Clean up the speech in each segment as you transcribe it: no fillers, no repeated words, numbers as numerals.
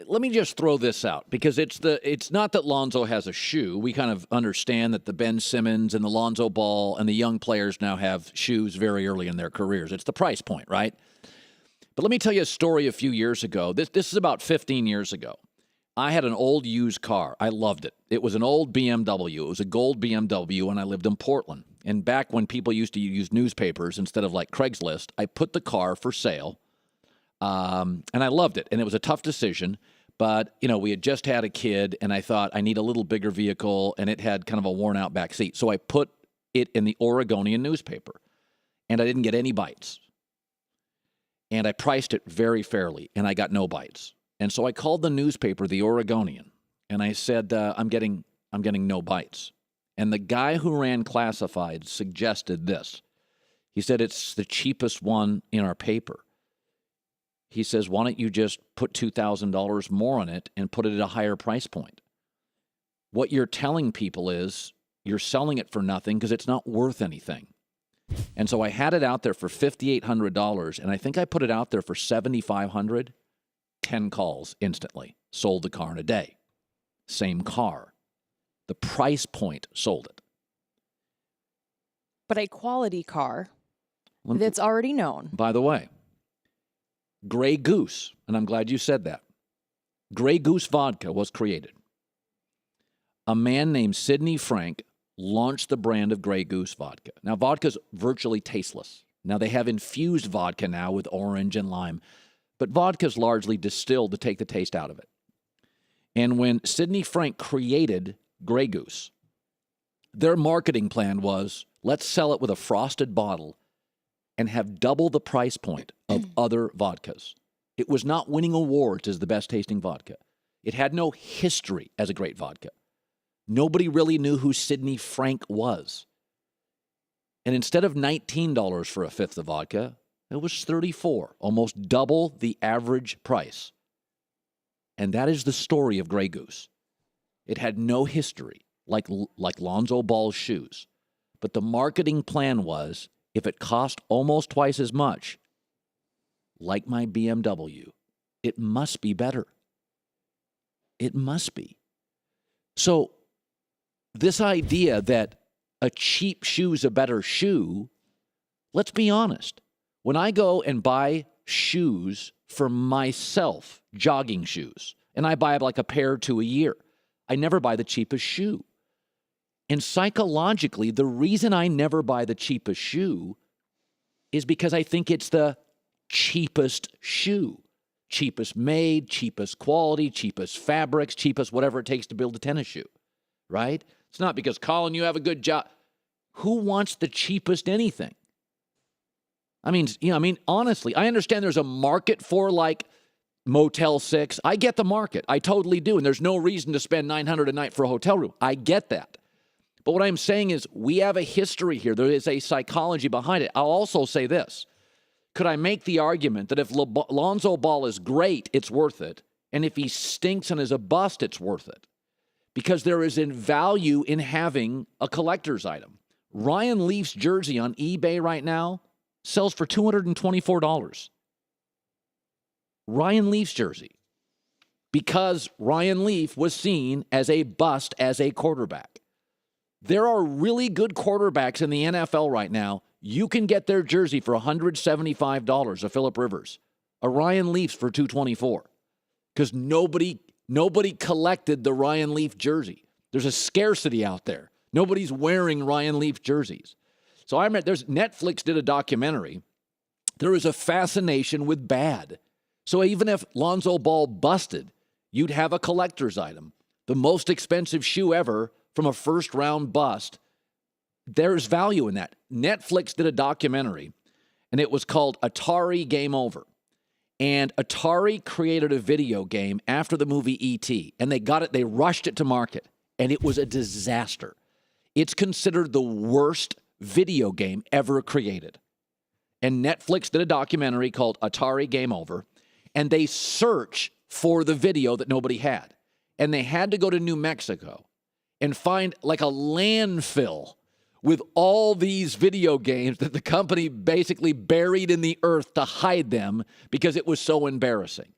let me just throw this out because it's not that Lonzo has a shoe. We kind of understand that the Ben Simmons and the Lonzo Ball and the young players now have shoes very early in their careers. It's the price point, right? But let me tell you a story a few years ago. This is about 15 years ago. I had an old used car. I loved it. It was an old BMW. It was a gold BMW, and I lived in Portland. And back when people used to use newspapers instead of like Craigslist, I put the car for sale, and I loved it. And it was a tough decision, but, we had just had a kid, and I thought I need a little bigger vehicle, and it had kind of a worn-out back seat. So I put it in the Oregonian newspaper, and I didn't get any bites. And I priced it very fairly, and I got no bites. And so I called the newspaper, the Oregonian, and I said, I'm getting no bites. And the guy who ran classified suggested this. He said, it's the cheapest one in our paper. He says, why don't you just put $2,000 more on it and put it at a higher price point? What you're telling people is you're selling it for nothing because it's not worth anything. And so I had it out there for $5,800, and I think I put it out there for $7,500. 10 calls instantly. Sold the car in a day. Same car. The price point sold it. But a quality car that's already known. By the way, Grey Goose, and I'm glad you said that. Grey Goose vodka was created. A man named Sidney Frank launched the brand of Grey Goose vodka. Now, vodka's virtually tasteless. Now, they have infused vodka now with orange and lime. But vodka's largely distilled to take the taste out of it. And when Sidney Frank created Grey Goose, their marketing plan was, let's sell it with a frosted bottle and have double the price point of other vodkas. It was not winning awards as the best tasting vodka. It had no history as a great vodka. Nobody really knew who Sidney Frank was. And instead of $19 for a fifth of vodka, it was $34, almost double the average price. And that is the story of Grey Goose. It had no history, like Lonzo Ball's shoes. But the marketing plan was, if it cost almost twice as much, like my BMW, it must be better. It must be. So this idea that a cheap shoe's a better shoe, let's be honest. When I go and buy shoes for myself, jogging shoes, and I buy like a pair or two a year, I never buy the cheapest shoe. And psychologically, the reason I never buy the cheapest shoe is because I think it's the cheapest shoe. Cheapest made, cheapest quality, cheapest fabrics, cheapest whatever it takes to build a tennis shoe, right? It's not because, Colin, you have a good job. Who wants the cheapest anything? I mean, honestly, I understand there's a market for like Motel 6. I get the market. I totally do. And there's no reason to spend $900 a night for a hotel room. I get that. But what I'm saying is we have a history here. There is a psychology behind it. I'll also say this. Could I make the argument that if Lonzo Ball is great, it's worth it? And if he stinks and is a bust, it's worth it? Because there is a value in having a collector's item. Ryan Leaf's jersey on eBay right now sells for $224. Ryan Leaf's jersey. Because Ryan Leaf was seen as a bust as a quarterback. There are really good quarterbacks in the NFL right now. You can get their jersey for $175, a Phillip Rivers. A Ryan Leaf's for $224. Because nobody collected the Ryan Leaf jersey. There's a scarcity out there. Nobody's wearing Ryan Leaf jerseys. So I remember Netflix did a documentary. There is a fascination with bad. So even if Lonzo Ball busted, you'd have a collector's item. The most expensive shoe ever from a first-round bust. There's value in that. Netflix did a documentary, and it was called Atari Game Over. And Atari created a video game after the movie E.T., and they rushed it to market, and it was a disaster. It's considered the worst video game ever created. And Netflix did a documentary called Atari Game Over, and they search for the video that nobody had. And they had to go to New Mexico and find like a landfill with all these video games that the company basically buried in the earth to hide them because it was so embarrassing.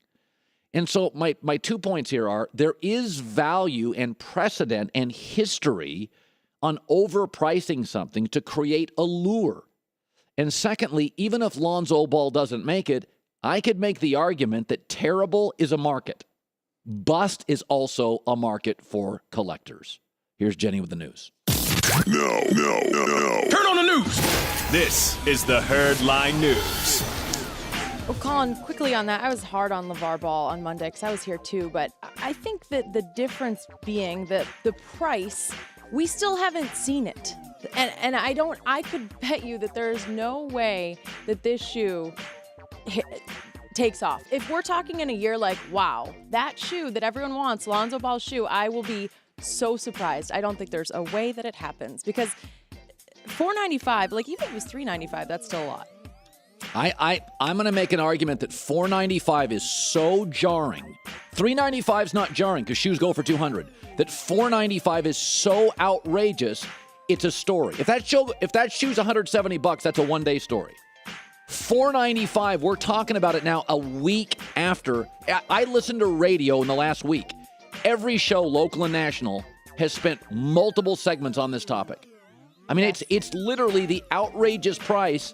And so my 2 points here are there is value and precedent and history on overpricing something to create allure. And secondly, even if Lonzo Ball doesn't make it, I could make the argument that terrible is a market. Bust is also a market for collectors. Here's Jenny with the news. No. Turn on the news. This is the Herd Line News. Well, Colin, quickly on that, I was hard on LeVar Ball on Monday because I was here too, but I think that the difference being that the price, we still haven't seen it. And I could bet you that there's no way that this shoe takes off. If we're talking in a year like, wow, that shoe that everyone wants, Lonzo Ball's shoe, I will be so surprised. I don't think there's a way that it happens because $495, like even if it was $395, that's still a lot. I'm going to make an argument that $495 is so jarring. $395 is not jarring because shoes go for $200. That $495 is so outrageous, it's a story. If that shoe's $170, that's a one-day story. $495, we're talking about it now a week after. I listened to radio in the last week. Every show, local and national, has spent multiple segments on this topic. I mean, it's literally the outrageous price,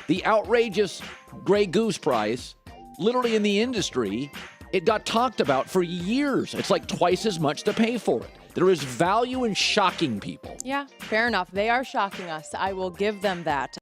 the outrageous Grey Goose price, literally in the industry. It got talked about for years. It's like twice as much to pay for it. There is value in shocking people. Yeah, fair enough. They are shocking us. I will give them that.